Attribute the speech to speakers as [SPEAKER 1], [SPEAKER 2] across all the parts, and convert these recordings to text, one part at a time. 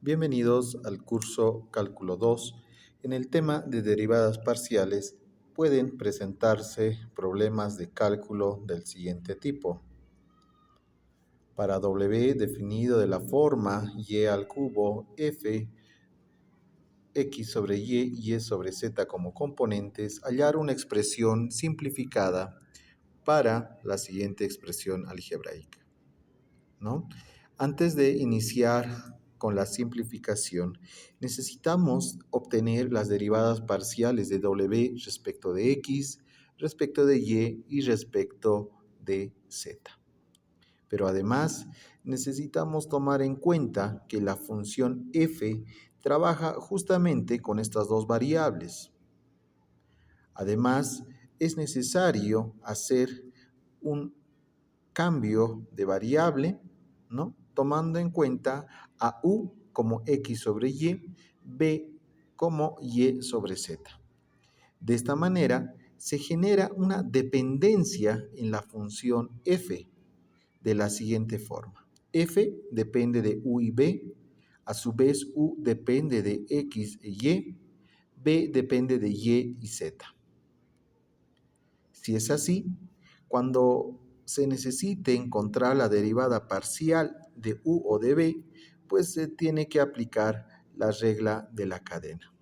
[SPEAKER 1] Bienvenidos al curso Cálculo 2. En el tema de derivadas parciales pueden presentarse problemas de cálculo del siguiente tipo. Para W definido de la forma y al cubo f x sobre y sobre z como componentes, hallar una expresión simplificada para la siguiente expresión algebraica, ¿no? Antes de iniciar con la simplificación, necesitamos obtener las derivadas parciales de W respecto de X, respecto de Y respecto de Z. Pero además, necesitamos tomar en cuenta que la función f trabaja justamente con estas dos variables. Además, es necesario hacer un cambio de variable, ¿no? Tomando en cuenta a u como x sobre y, b como y sobre z. De esta manera, se genera una dependencia en la función f de la siguiente forma. F depende de u y b, a su vez u depende de x e y, b depende de y z. Si es así, cuando se necesite encontrar la derivada parcial de u o de b, pues se tiene que aplicar la regla de la cadena.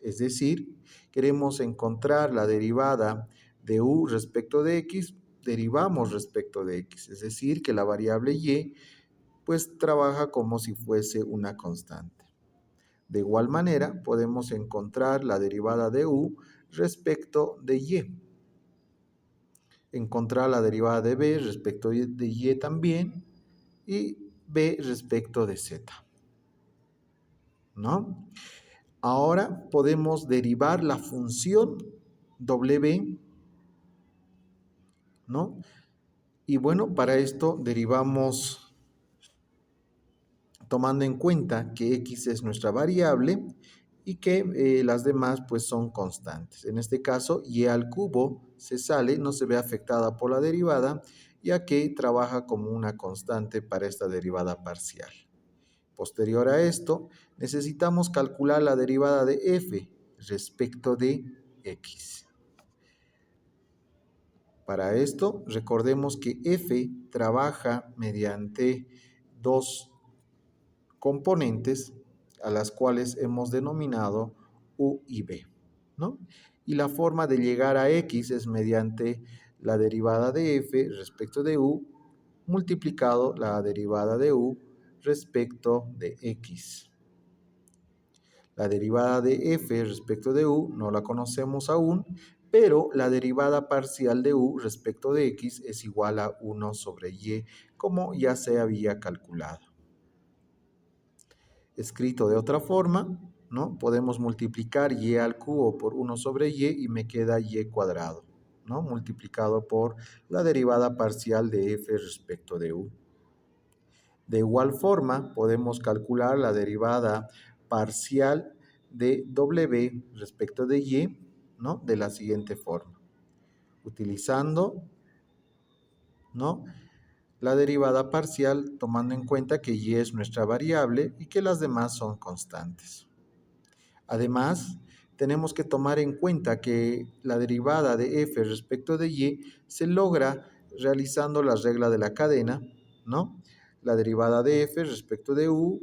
[SPEAKER 1] Es decir, queremos encontrar la derivada de u respecto de x, derivamos respecto de x, es decir, que la variable y pues trabaja como si fuese una constante. De igual manera, podemos encontrar la derivada de u respecto de y. Encontrar la derivada de b respecto de y también y b respecto de z, ¿no? Ahora podemos derivar la función w, ¿no? Y bueno, para esto derivamos tomando en cuenta que x es nuestra variable y que las demás pues son constantes. En este caso, y al cubo se sale, no se ve afectada por la derivada, ya que trabaja como una constante para esta derivada parcial. Posterior a esto, necesitamos calcular la derivada de f respecto de x. Para esto, recordemos que f trabaja mediante dos componentes a las cuales hemos denominado u y b, ¿no? Y la forma de llegar a x es mediante la derivada de f respecto de u multiplicado la derivada de u respecto de x. La derivada de f respecto de u no la conocemos aún, pero la derivada parcial de u respecto de x es igual a 1 sobre y, como ya se había calculado. Escrito de otra forma, ¿no? Podemos multiplicar y al cubo por 1 sobre y me queda y cuadrado, ¿no? Multiplicado por la derivada parcial de f respecto de u. De igual forma, podemos calcular la derivada parcial de w respecto de y, ¿no? De la siguiente forma. Utilizando, ¿no? La derivada parcial tomando en cuenta que y es nuestra variable y que las demás son constantes. Además, tenemos que tomar en cuenta que la derivada de f respecto de y se logra realizando la regla de la cadena, ¿no? La derivada de f respecto de u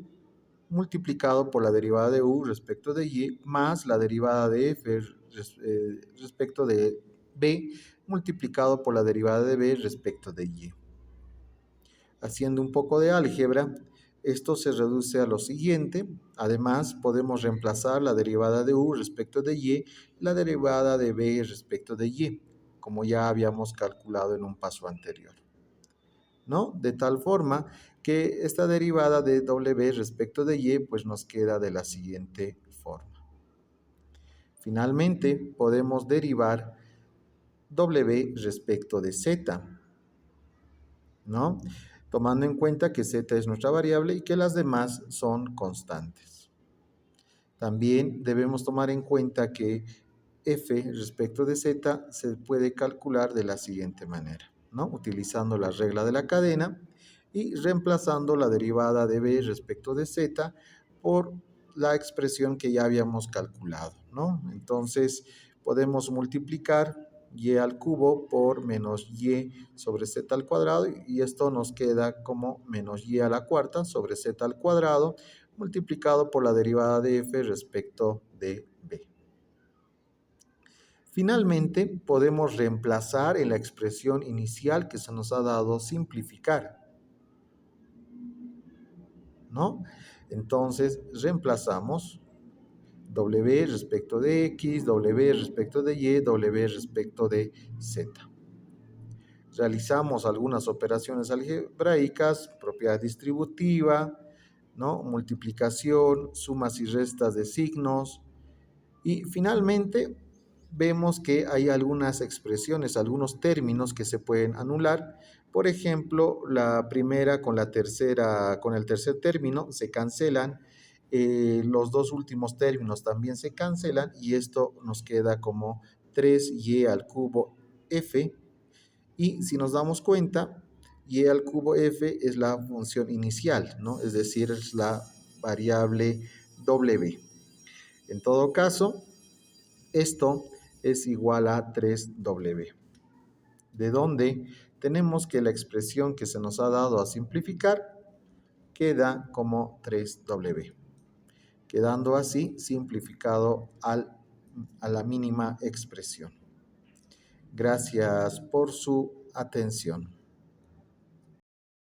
[SPEAKER 1] multiplicado por la derivada de u respecto de y más la derivada de f respecto de b multiplicado por la derivada de b respecto de y. Haciendo un poco de álgebra, esto se reduce a lo siguiente. Además, podemos reemplazar la derivada de u respecto de y, la derivada de b respecto de y, como ya habíamos calculado en un paso anterior, ¿no? De tal forma que esta derivada de w respecto de y, pues nos queda de la siguiente forma. Finalmente, podemos derivar w respecto de z, ¿no? Tomando en cuenta que z es nuestra variable y que las demás son constantes. También debemos tomar en cuenta que f respecto de z se puede calcular de la siguiente manera, ¿no? Utilizando la regla de la cadena y reemplazando la derivada de b respecto de z por la expresión que ya habíamos calculado, ¿no? Entonces podemos multiplicar y al cubo por menos y sobre z al cuadrado y esto nos queda como menos y a la cuarta sobre z al cuadrado multiplicado por la derivada de f respecto de b. Finalmente, podemos reemplazar en la expresión inicial que se nos ha dado simplificar, ¿no? Entonces, reemplazamos W respecto de X, W respecto de Y, W respecto de Z. Realizamos algunas operaciones algebraicas, propiedad distributiva, ¿no? Multiplicación, sumas y restas de signos. Y finalmente vemos que hay algunas expresiones, algunos términos que se pueden anular. Por ejemplo, la primera con la tercera, con el tercer término se cancelan. Los dos últimos términos también se cancelan y esto nos queda como 3y al cubo f. Y si nos damos cuenta, y al cubo f es la función inicial, ¿no? Es decir, es la variable w. En todo caso, esto es igual a 3w, de donde tenemos que la expresión que se nos ha dado a simplificar queda como 3w, quedando así simplificado a la mínima expresión. Gracias por su atención.